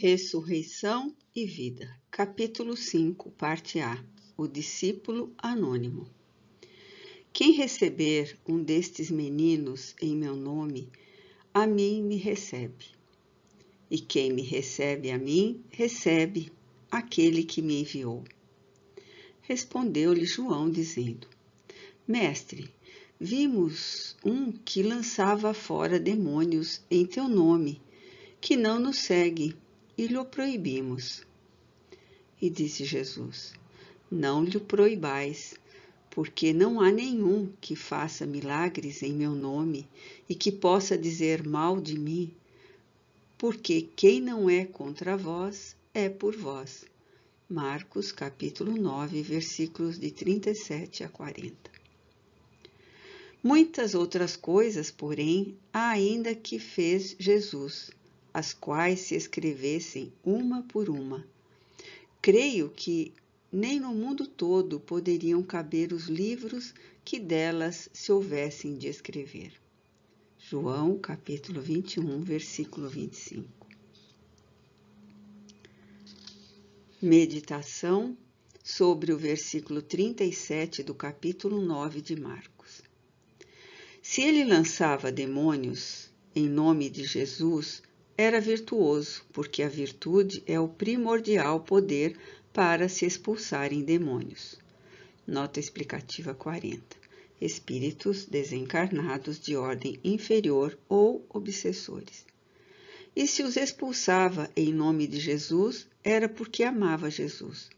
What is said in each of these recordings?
Ressurreição e Vida. Capítulo 5, parte A. O discípulo anônimo. Quem receber um destes meninos em meu nome, a mim me recebe. E quem me recebe a mim, recebe aquele que me enviou. Respondeu-lhe João, dizendo: Mestre, vimos um que lançava fora demônios em teu nome, que não nos segue, e lhe proibimos. E disse Jesus: Não lhe proibais, porque não há nenhum que faça milagres em meu nome e que possa dizer mal de mim, porque quem não é contra vós é por vós. Marcos capítulo 9, versículos de 37 a 40. Muitas outras coisas, porém, há ainda que fez Jesus, as quais se escrevessem uma por uma. Creio que nem no mundo todo poderiam caber os livros que delas se houvessem de escrever. João, capítulo 21, versículo 25. Meditação sobre o versículo 37 do capítulo 9 de Marcos. Se ele lançava demônios em nome de Jesus, era virtuoso, porque a virtude é o primordial poder para se expulsarem demônios. Nota explicativa 40. Espíritos desencarnados de ordem inferior ou obsessores. E se os expulsava em nome de Jesus, era porque amava Jesus.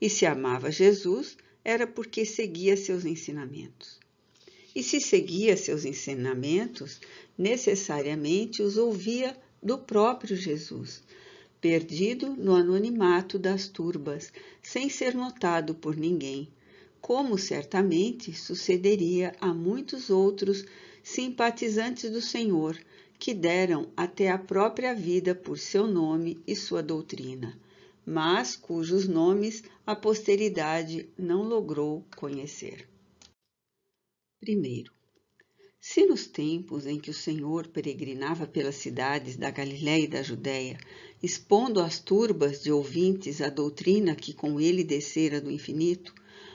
E se amava Jesus, era porque seguia seus ensinamentos. E se seguia seus ensinamentos, necessariamente os ouvia do próprio Jesus, perdido no anonimato das turbas, sem ser notado por ninguém, como certamente sucederia a muitos outros simpatizantes do Senhor, que deram até a própria vida por seu nome e sua doutrina, mas cujos nomes a posteridade não logrou conhecer. Primeiro, se nos tempos em que o Senhor peregrinava pelas cidades da Galiléia e da Judéia, expondo às turbas de ouvintes a doutrina que com ele descera do infinito,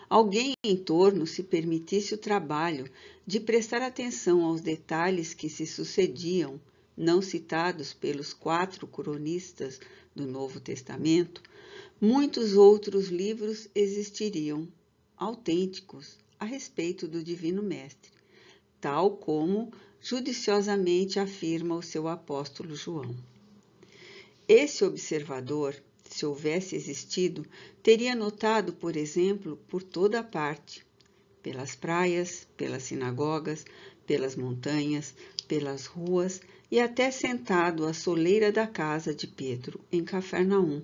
alguém em torno se permitisse o trabalho de prestar atenção aos detalhes que se sucediam, não citados pelos 4 cronistas do Novo Testamento, muitos outros livros existiriam, autênticos, a respeito do Divino Mestre, tal como judiciosamente afirma o seu apóstolo João. Esse observador, se houvesse existido, teria notado, por exemplo, por toda parte, pelas praias, pelas sinagogas, pelas montanhas, pelas ruas e até sentado à soleira da casa de Pedro, em Cafarnaum,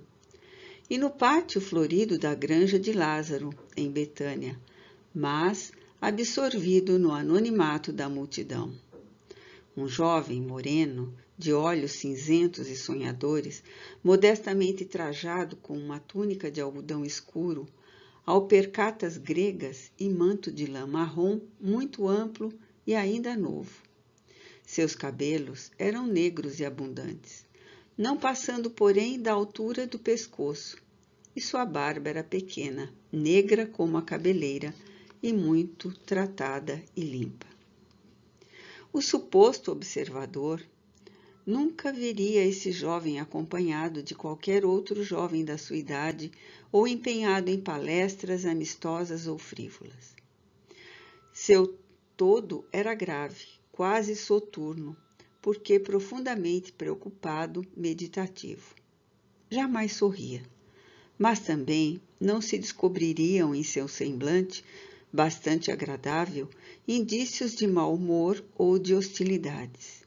e no pátio florido da granja de Lázaro, em Betânia, mas absorvido no anonimato da multidão. Um jovem moreno, de olhos cinzentos e sonhadores, modestamente trajado com uma túnica de algodão escuro, alpercatas gregas e manto de lã marrom muito amplo e ainda novo. Seus cabelos eram negros e abundantes, não passando, porém, da altura do pescoço, e sua barba era pequena, negra como a cabeleira, e muito tratada e limpa. O suposto observador nunca veria esse jovem acompanhado de qualquer outro jovem da sua idade ou empenhado em palestras amistosas ou frívolas. Seu todo era grave, quase soturno, porque profundamente preocupado, meditativo. Jamais sorria, mas também não se descobririam em seu semblante, bastante agradável, indícios de mau humor ou de hostilidades.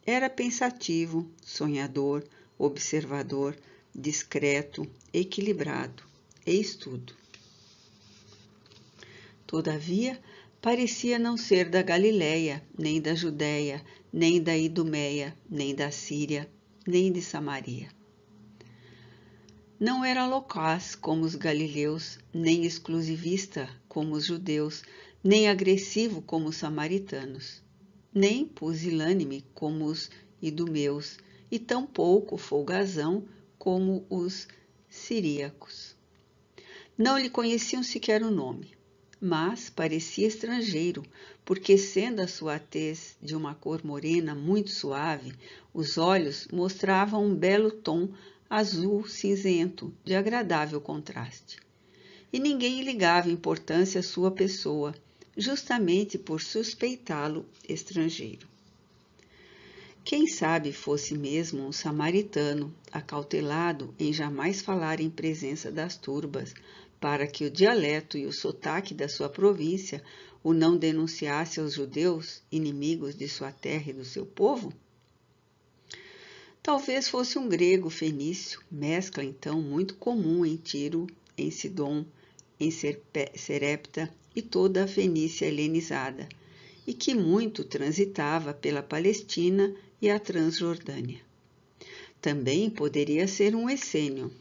Era pensativo, sonhador, observador, discreto, equilibrado, eis tudo. Todavia, parecia não ser da Galiléia, nem da Judéia, nem da Idumeia, nem da Síria, nem de Samaria. Não era loquaz como os galileus, nem exclusivista como os judeus, nem agressivo como os samaritanos, nem pusilânime como os idumeus, e tampouco folgazão como os siríacos. Não lhe conheciam sequer o nome, mas parecia estrangeiro, porque, sendo a sua tez de uma cor morena muito suave, os olhos mostravam um belo tom azul cinzento, de agradável contraste. E ninguém ligava importância à sua pessoa, justamente por suspeitá-lo estrangeiro. Quem sabe fosse mesmo um samaritano, acautelado em jamais falar em presença das turbas, para que o dialeto e o sotaque da sua província o não denunciasse aos judeus, inimigos de sua terra e do seu povo? Talvez fosse um grego fenício, mescla então muito comum em Tiro, em Sidom, em Serepta e toda a Fenícia helenizada, e que muito transitava pela Palestina e a Transjordânia. Também poderia ser um essênio.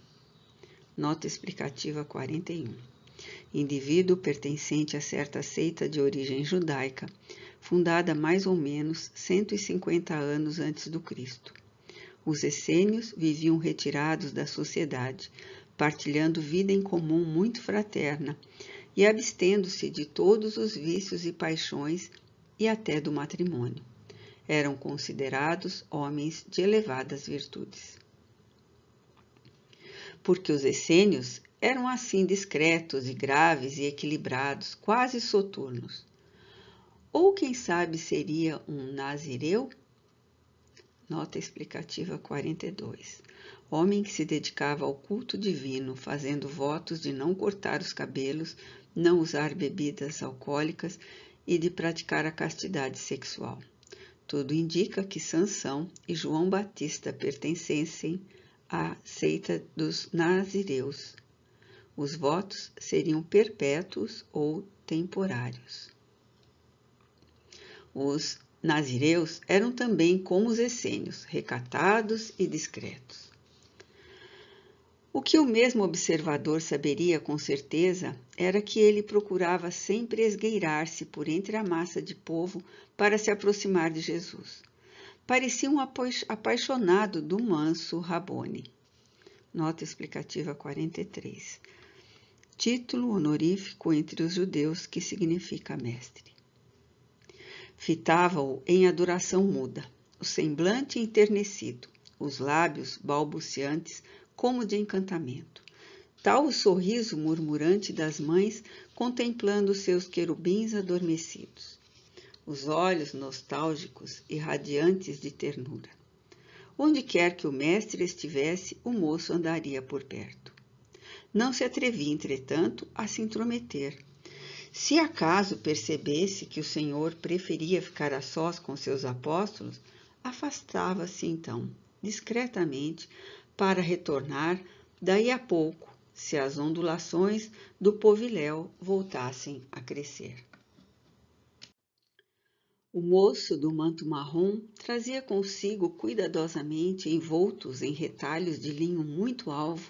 Nota explicativa 41. Indivíduo pertencente a certa seita de origem judaica, fundada mais ou menos 150 anos antes do Cristo. Os essênios viviam retirados da sociedade, partilhando vida em comum muito fraterna e abstendo-se de todos os vícios e paixões e até do matrimônio. Eram considerados homens de elevadas virtudes. Porque os essênios eram assim discretos e graves e equilibrados, quase soturnos. Ou quem sabe seria um nazireu? Nota explicativa 42. Homem que se dedicava ao culto divino, fazendo votos de não cortar os cabelos, não usar bebidas alcoólicas e de praticar a castidade sexual. Tudo indica que Sansão e João Batista pertencessem à seita dos nazireus. Os votos seriam perpétuos ou temporários. Os nazireus eram também como os essênios, recatados e discretos. O que o mesmo observador saberia com certeza era que ele procurava sempre esgueirar-se por entre a massa de povo para se aproximar de Jesus. Parecia um apaixonado do manso Rabone. Nota explicativa 43. Título honorífico entre os judeus que significa mestre. Fitava-o em adoração muda, o semblante enternecido, os lábios balbuciantes como de encantamento. Tal o sorriso murmurante das mães contemplando seus querubins adormecidos. Os olhos nostálgicos e radiantes de ternura. Onde quer que o mestre estivesse, o moço andaria por perto. Não se atrevia, entretanto, a se intrometer. Se acaso percebesse que o Senhor preferia ficar a sós com seus apóstolos, afastava-se então, discretamente, para retornar daí a pouco, se as ondulações do poviléu voltassem a crescer. O moço do manto marrom trazia consigo cuidadosamente envoltos em retalhos de linho muito alvo,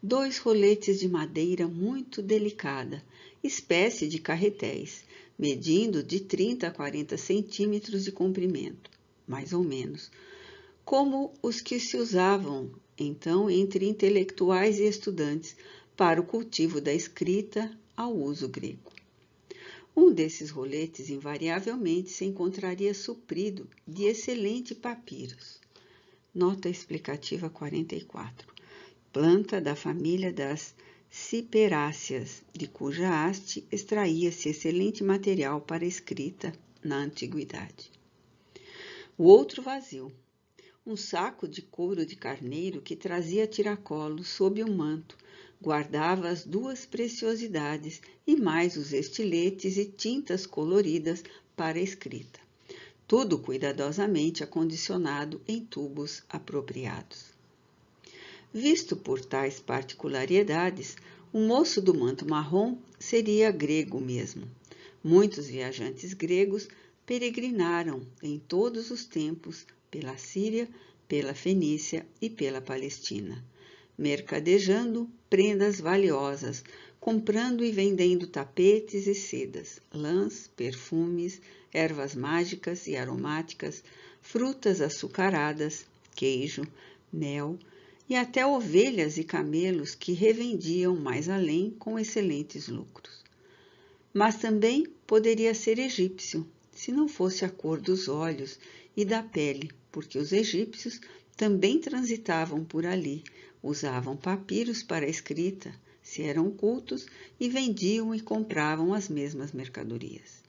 2 roletes de madeira muito delicada, espécie de carretéis, medindo de 30 a 40 centímetros de comprimento, mais ou menos, como os que se usavam então entre intelectuais e estudantes para o cultivo da escrita ao uso grego. Um desses roletes invariavelmente se encontraria suprido de excelente papiros. Nota explicativa 44. Planta da família das ciperáceas, de cuja haste extraía-se excelente material para escrita na antiguidade. O outro vazio. Um saco de couro de carneiro que trazia tiracolo sob o manto, guardava as 2 preciosidades e mais os estiletes e tintas coloridas para a escrita. Tudo cuidadosamente acondicionado em tubos apropriados. Visto por tais particularidades, o moço do manto marrom seria grego mesmo. Muitos viajantes gregos peregrinaram em todos os tempos pela Síria, pela Fenícia e pela Palestina, mercadejando prendas valiosas, comprando e vendendo tapetes e sedas, lãs, perfumes, ervas mágicas e aromáticas, frutas açucaradas, queijo, mel e até ovelhas e camelos que revendiam mais além com excelentes lucros. Mas também poderia ser egípcio, se não fosse a cor dos olhos e da pele, porque os egípcios também transitavam por ali, usavam papiros para a escrita, se eram cultos, e vendiam e compravam as mesmas mercadorias.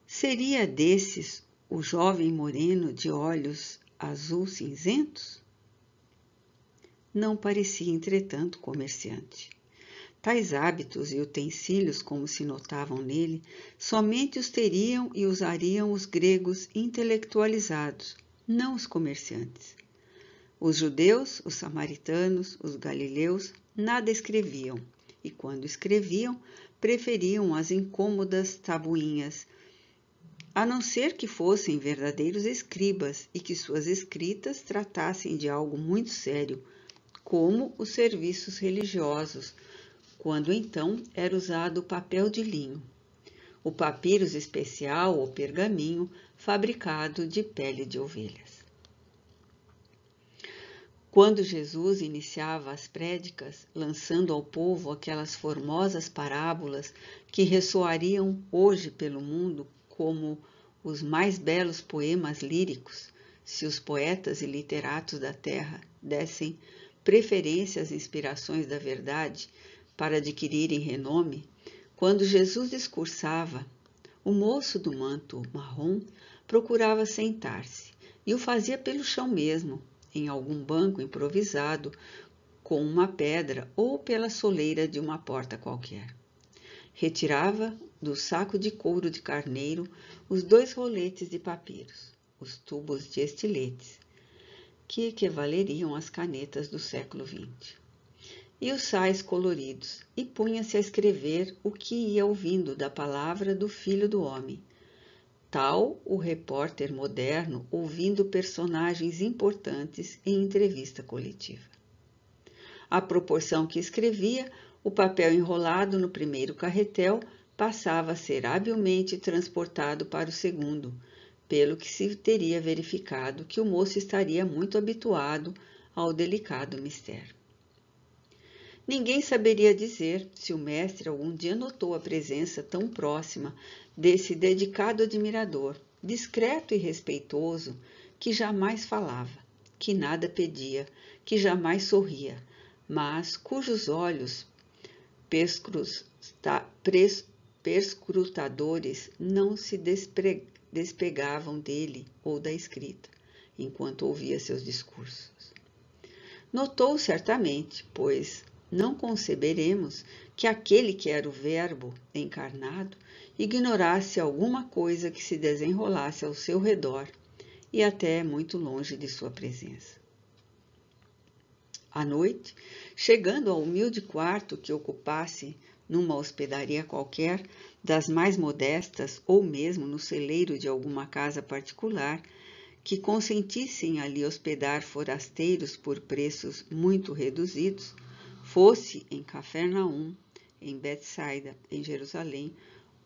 Seria desses o jovem moreno de olhos azul cinzentos? Não parecia, entretanto, comerciante. Tais hábitos e utensílios, como se notavam nele, somente os teriam e usariam os gregos intelectualizados, não os comerciantes. Os judeus, os samaritanos, os galileus nada escreviam, e quando escreviam, preferiam as incômodas tabuinhas, a não ser que fossem verdadeiros escribas e que suas escritas tratassem de algo muito sério, como os serviços religiosos, quando então era usado o papel de linho, o papyrus especial ou pergaminho fabricado de pele de ovelhas. Quando Jesus iniciava as prédicas, lançando ao povo aquelas formosas parábolas que ressoariam hoje pelo mundo como os mais belos poemas líricos, se os poetas e literatos da terra dessem preferência às inspirações da verdade para adquirirem renome, quando Jesus discursava, o moço do manto marrom procurava sentar-se e o fazia pelo chão mesmo, em algum banco improvisado com uma pedra ou pela soleira de uma porta qualquer. Retirava do saco de couro de carneiro os 2 roletes de papiros, os tubos de estiletes, que equivaleriam às canetas do século XX, e os sais coloridos, e punha-se a escrever o que ia ouvindo da palavra do Filho do Homem. Tal o repórter moderno ouvindo personagens importantes em entrevista coletiva. À proporção que escrevia, o papel enrolado no primeiro carretel passava a ser habilmente transportado para o segundo, pelo que se teria verificado que o moço estaria muito habituado ao delicado mistério. Ninguém saberia dizer se o mestre algum dia notou a presença tão próxima desse dedicado admirador, discreto e respeitoso, que jamais falava, que nada pedia, que jamais sorria, mas cujos olhos perscrutadores não se despegavam dele ou da escrita, enquanto ouvia seus discursos. Notou certamente, pois não conceberemos que aquele que era o Verbo encarnado ignorasse alguma coisa que se desenrolasse ao seu redor e até muito longe de sua presença. À noite, chegando ao humilde quarto que ocupasse numa hospedaria qualquer, das mais modestas ou mesmo no celeiro de alguma casa particular, que consentissem ali hospedar forasteiros por preços muito reduzidos, fosse em Cafarnaum, em Betsaida, em Jerusalém,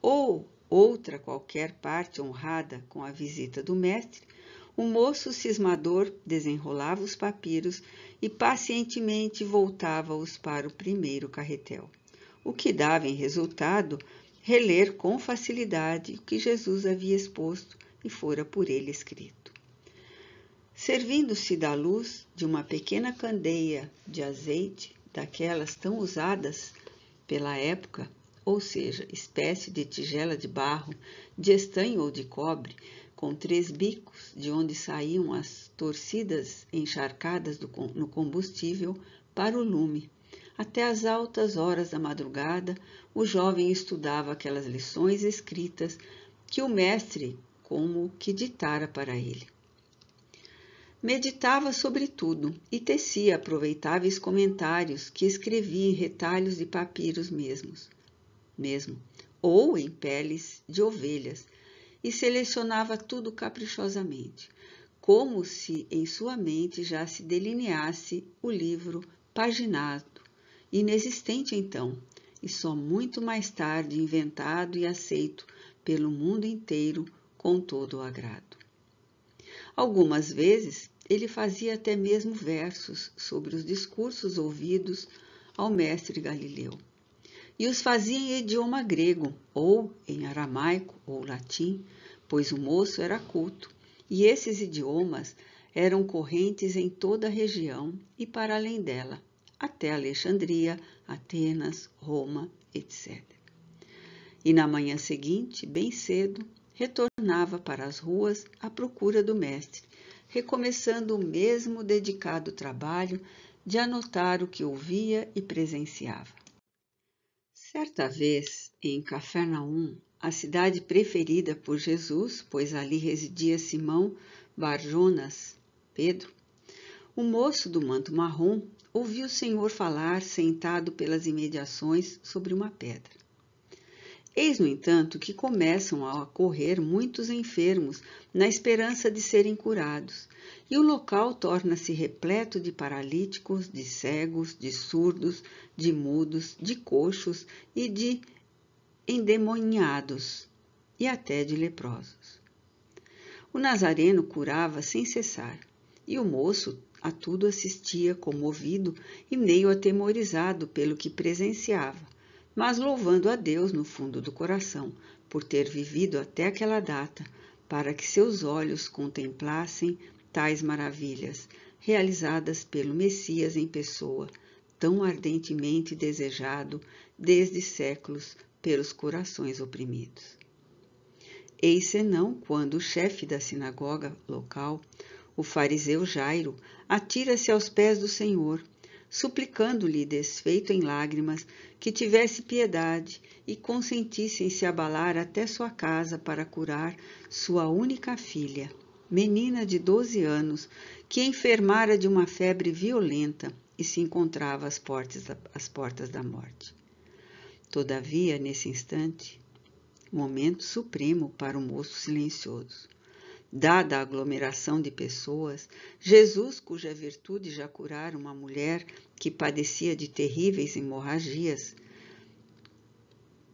ou outra qualquer parte honrada com a visita do mestre, o moço cismador desenrolava os papiros e pacientemente voltava-os para o primeiro carretel, o que dava em resultado reler com facilidade o que Jesus havia exposto e fora por ele escrito. Servindo-se da luz de uma pequena candeia de azeite, daquelas tão usadas pela época, ou seja, espécie de tigela de barro, de estanho ou de cobre, com 3 bicos, de onde saíam as torcidas encharcadas no combustível para o lume. Até às altas horas da madrugada, o jovem estudava aquelas lições escritas que o mestre como que ditara para ele. Meditava sobre tudo e tecia aproveitáveis comentários que escrevia em retalhos de papiros mesmo, ou em peles de ovelhas, e selecionava tudo caprichosamente, como se em sua mente já se delineasse o livro paginado, inexistente então, e só muito mais tarde inventado e aceito pelo mundo inteiro com todo o agrado. Algumas vezes ele fazia até mesmo versos sobre os discursos ouvidos ao mestre Galileu. E os fazia em idioma grego, ou em aramaico ou latim, pois o moço era culto, e esses idiomas eram correntes em toda a região e para além dela, até Alexandria, Atenas, Roma, etc. E na manhã seguinte, bem cedo, retornava para as ruas à procura do mestre, recomeçando o mesmo dedicado trabalho de anotar o que ouvia e presenciava. Certa vez, em Cafarnaum, a cidade preferida por Jesus, pois ali residia Simão Bar-Jonas, Pedro, o moço do manto marrom ouviu o Senhor falar sentado pelas imediações sobre uma pedra. Eis, no entanto, que começam a ocorrer muitos enfermos na esperança de serem curados, e o local torna-se repleto de paralíticos, de cegos, de surdos, de mudos, de coxos e de endemoniados, e até de leprosos. O nazareno curava sem cessar, e o moço a tudo assistia comovido e meio atemorizado pelo que presenciava, mas louvando a Deus no fundo do coração por ter vivido até aquela data, para que seus olhos contemplassem tais maravilhas, realizadas pelo Messias em pessoa, tão ardentemente desejado desde séculos pelos corações oprimidos. Eis senão quando o chefe da sinagoga local, o fariseu Jairo, atira-se aos pés do Senhor, suplicando-lhe, desfeito em lágrimas, que tivesse piedade e consentisse em se abalar até sua casa para curar sua única filha, menina de 12 anos, que enfermara de uma febre violenta e se encontrava às portas da morte. Todavia, nesse instante, momento supremo para o moço silencioso, dada a aglomeração de pessoas, Jesus, cuja virtude já curara uma mulher que padecia de terríveis hemorragias,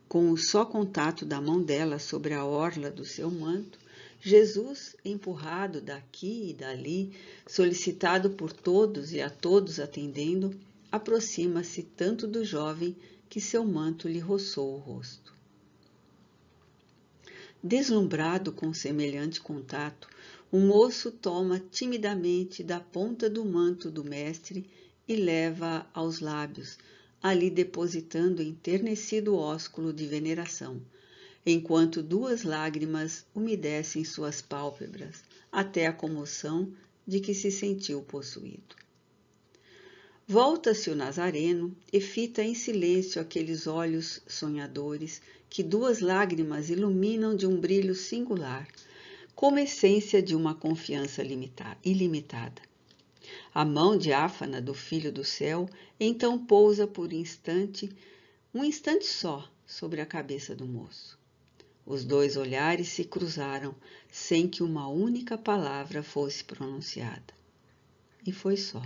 com o só contato da mão dela sobre a orla do seu manto, Jesus, empurrado daqui e dali, solicitado por todos e a todos atendendo, aproxima-se tanto do jovem que seu manto lhe roçou o rosto. Deslumbrado com semelhante contato, o moço toma timidamente da ponta do manto do mestre e leva aos lábios, ali depositando enternecido ósculo de veneração, enquanto 2 lágrimas umedecem suas pálpebras, até a comoção de que se sentiu possuído. Volta-se o nazareno e fita em silêncio aqueles olhos sonhadores que 2 lágrimas iluminam de um brilho singular, como essência de uma confiança ilimitada. A mão diáfana do Filho do Céu então pousa por um instante só, sobre a cabeça do moço. Os 2 olhares se cruzaram sem que uma única palavra fosse pronunciada. E foi só.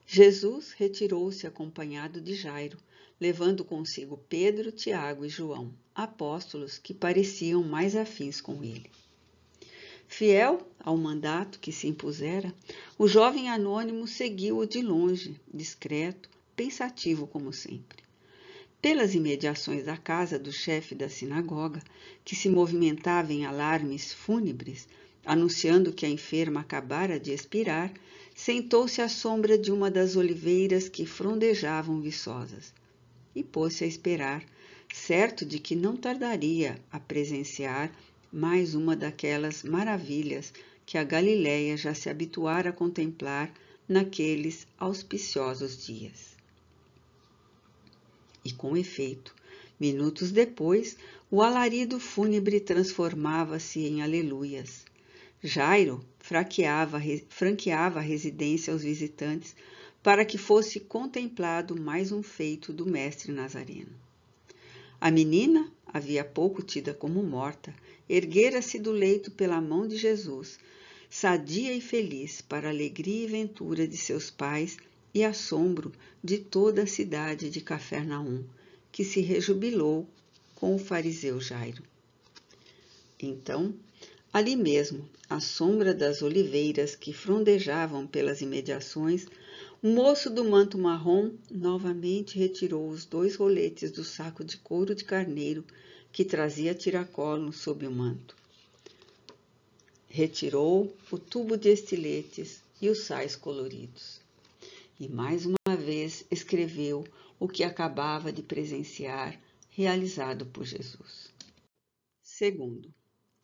Jesus retirou-se acompanhado de Jairo, levando consigo Pedro, Tiago e João, apóstolos que pareciam mais afins com ele. Fiel ao mandato que se impusera, o jovem anônimo seguiu-o de longe, discreto, pensativo como sempre. Pelas imediações da casa do chefe da sinagoga, que se movimentava em alarmes fúnebres, anunciando que a enferma acabara de expirar, sentou-se à sombra de uma das oliveiras que frondejavam viçosas e pôs-se a esperar, certo de que não tardaria a presenciar mais uma daquelas maravilhas que a Galileia já se habituara a contemplar naqueles auspiciosos dias. E com efeito, minutos depois, o alarido fúnebre transformava-se em aleluias. Jairo franqueava a residência aos visitantes para que fosse contemplado mais um feito do mestre Nazareno. A menina, havia pouco tida como morta, erguera-se do leito pela mão de Jesus, sadia e feliz para a alegria e ventura de seus pais e assombro de toda a cidade de Cafarnaum, que se rejubilou com o fariseu Jairo. Então, Ali mesmo, à sombra das oliveiras que frondejavam pelas imediações, o moço do manto marrom novamente retirou os 2 roletes do saco de couro de carneiro que trazia tiracolo sob o manto. Retirou o tubo de estiletes e os sais coloridos. E mais uma vez escreveu o que acabava de presenciar, realizado por Jesus. Segundo,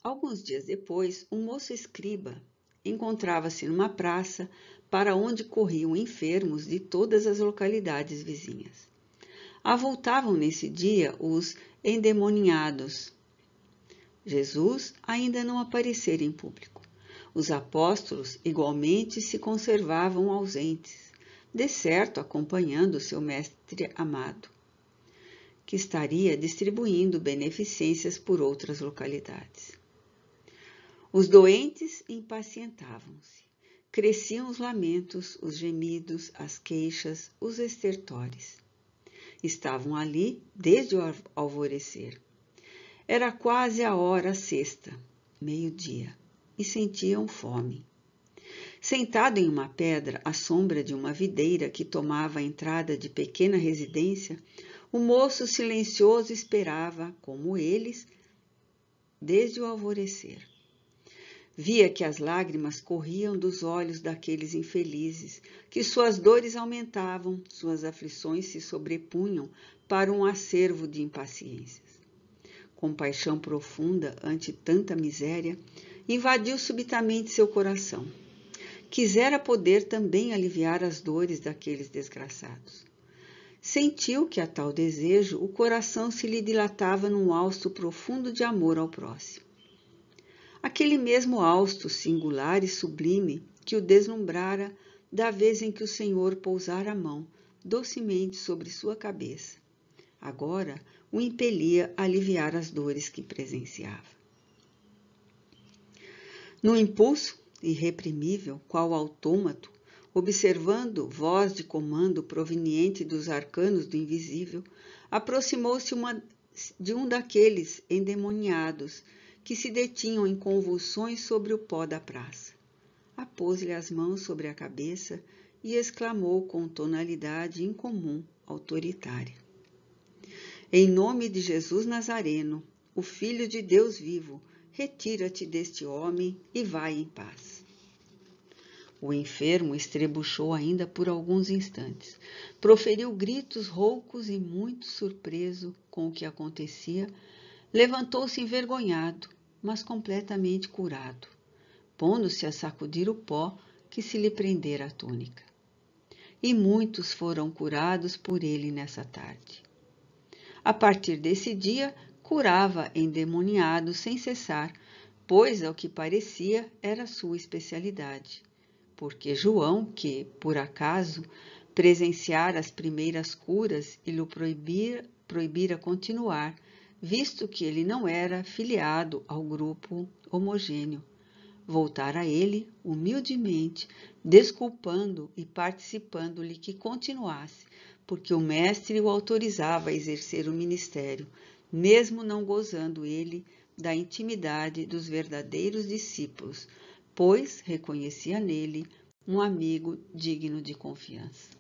alguns dias depois, um moço escriba encontrava-se numa praça para onde corriam enfermos de todas as localidades vizinhas. Avultavam nesse dia os endemoniados. Jesus ainda não aparecera em público. Os apóstolos igualmente se conservavam ausentes, de certo acompanhando seu mestre amado, que estaria distribuindo beneficências por outras localidades. Os doentes impacientavam-se. Cresciam os lamentos, os gemidos, as queixas, os estertores. Estavam ali desde o alvorecer. Era quase a hora sexta, meio-dia, e sentiam fome. Sentado em uma pedra à sombra de uma videira que tomava a entrada de pequena residência, o moço silencioso esperava, como eles, desde o alvorecer. Via que as lágrimas corriam dos olhos daqueles infelizes, que suas dores aumentavam, suas aflições se sobrepunham para um acervo de impaciências. Compaixão profunda ante tanta miséria invadiu subitamente seu coração. Quisera poder também aliviar as dores daqueles desgraçados. Sentiu que a tal desejo o coração se lhe dilatava num hausto profundo de amor ao próximo. Aquele mesmo hausto singular e sublime que o deslumbrara da vez em que o Senhor pousara a mão docemente sobre sua cabeça. Agora o impelia a aliviar as dores que presenciava. No impulso irreprimível, qual autômato, observando voz de comando proveniente dos arcanos do invisível, aproximou-se de um daqueles endemoniados que se detinham em convulsões sobre o pó da praça. Apôs-lhe as mãos sobre a cabeça e exclamou com tonalidade incomum, autoritária: Em nome de Jesus Nazareno, o Filho de Deus vivo, retira-te deste homem e vai em paz. O enfermo estrebuchou ainda por alguns instantes. Proferiu gritos roucos e, muito surpreso com o que acontecia, levantou-se envergonhado, mas completamente curado, pondo-se a sacudir o pó que se lhe prendera à túnica. E muitos foram curados por ele nessa tarde. A partir desse dia, curava endemoniados sem cessar, pois, ao que parecia, era sua especialidade. Porque João, que, por acaso, presenciara as primeiras curas e lhe proibira continuar, visto que ele não era filiado ao grupo homogêneo, voltara a ele, humildemente, desculpando e participando-lhe que continuasse, porque o mestre o autorizava a exercer o ministério, mesmo não gozando ele da intimidade dos verdadeiros discípulos, pois reconhecia nele um amigo digno de confiança.